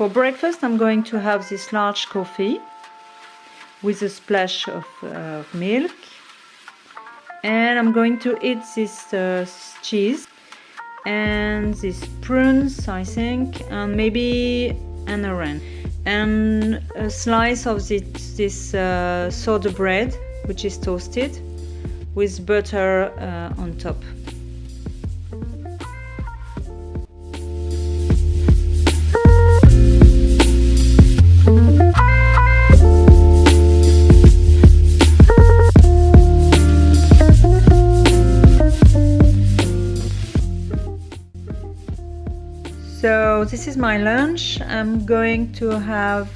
For breakfast, I'm going to have this large coffee with a splash of milk, and I'm going to eat this cheese and these prunes, I think, and maybe an orange, and a slice of this soda bread, which is toasted with butter on top. So this is my lunch. I'm going to have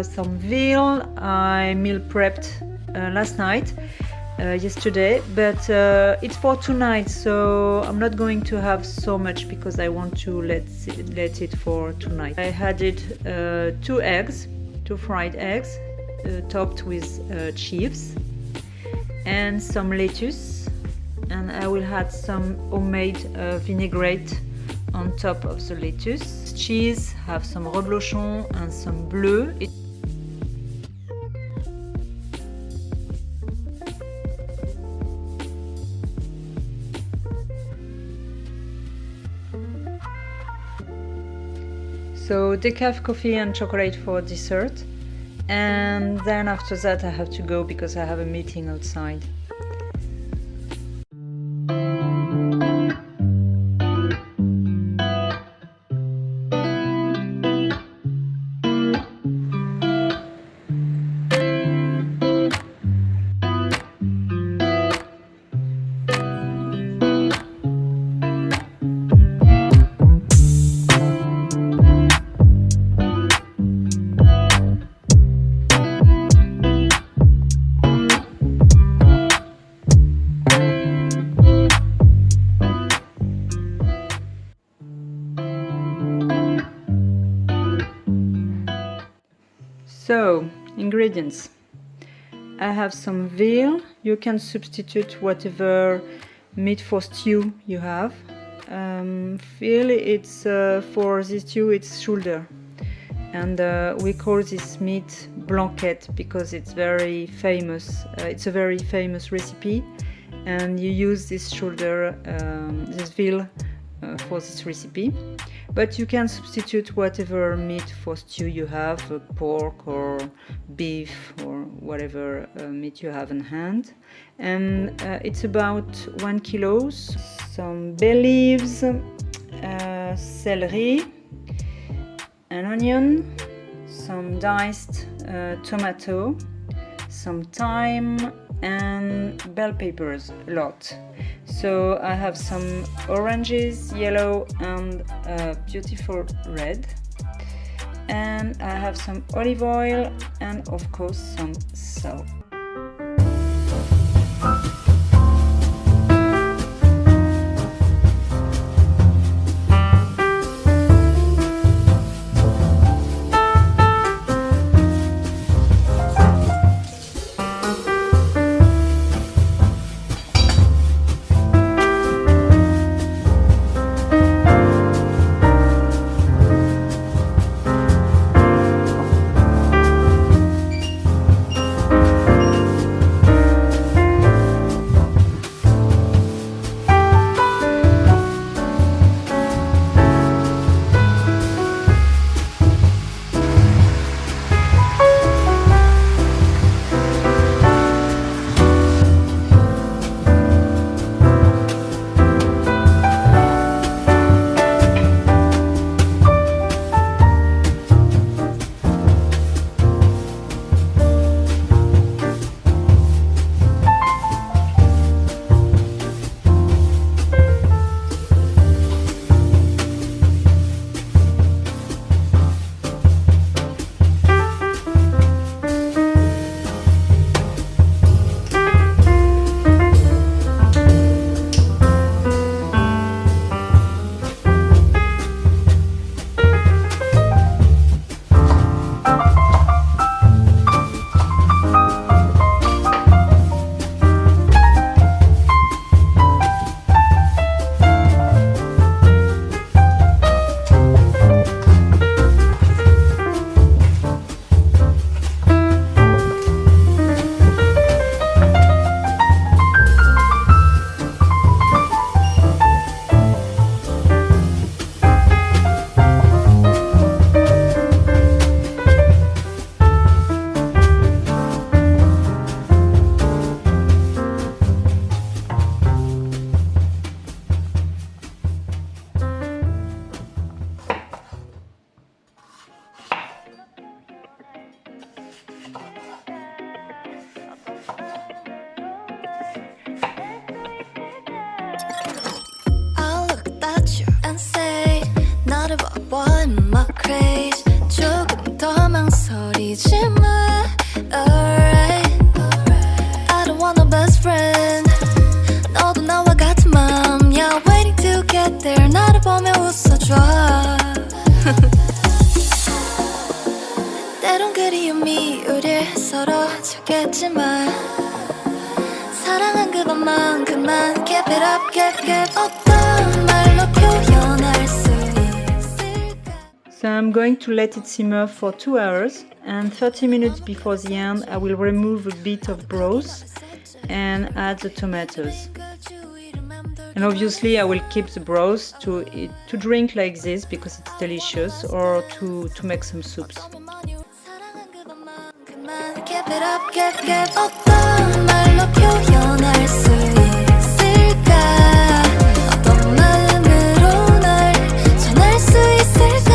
some veal. I meal prepped last night, yesterday, but it's for tonight, so I'm not going to have so much because I want to let it for tonight. I added 2 fried eggs, topped with chives, and some lettuce, and I will add some homemade vinaigrette on top of the lettuce. Cheese, have some reblochon and some bleu. So decaf coffee and chocolate for dessert, and then after that I have to go because I have a meeting outside. So, ingredients. I have some veal. You can substitute whatever meat for stew you have. Veal, it's for this stew, it's shoulder. And we call this meat blanquette because it's very famous. It's a very famous recipe, and you use this shoulder, this veal, for this recipe. But you can substitute whatever meat for stew you have, pork or beef or whatever meat you have in hand. And it's about 1 kilo. Some bay leaves, celery, an onion, some diced tomato, some thyme, and bell peppers, a lot. So I have some oranges, yellow and beautiful red, and I have some olive oil and of course some salt. craze 조금 더 망설이지 마 Alright I don't want no best friend 너도 나와 같은 맘이야 Waiting to get there 나를 보며 웃어줘 때론 그리움이 우릴 서로 찾겠지만 사랑한 그것만큼만 Keep it up, keep it 어떤 말로 표현할 수 있을까 So I'm going to let it simmer for 2 hours, and 30 minutes before the end I will remove a bit of broth and add the tomatoes. And obviously I will keep the broth to drink like this because it's delicious, or to make some soups. Keep it up, keep it 어떤 말로 표현할 수 있을까 어떤 마음으로 널 전할 수 있을까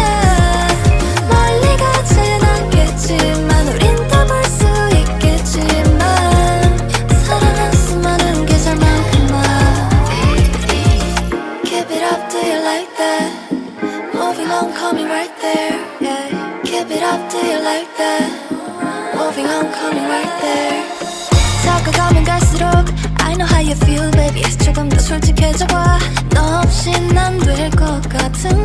멀리 가진 않겠지만 우린 다 볼 수 있겠지만 사랑한 수많은 계절만큼만 Keep it up, do you like that? Moving on, coming right there yeah. Keep it up, do you like that? Moving on, coming right there 다가가면 갈수록 I know how you feel baby 조금 더 솔직해져봐 너 없인 안 될 것 같은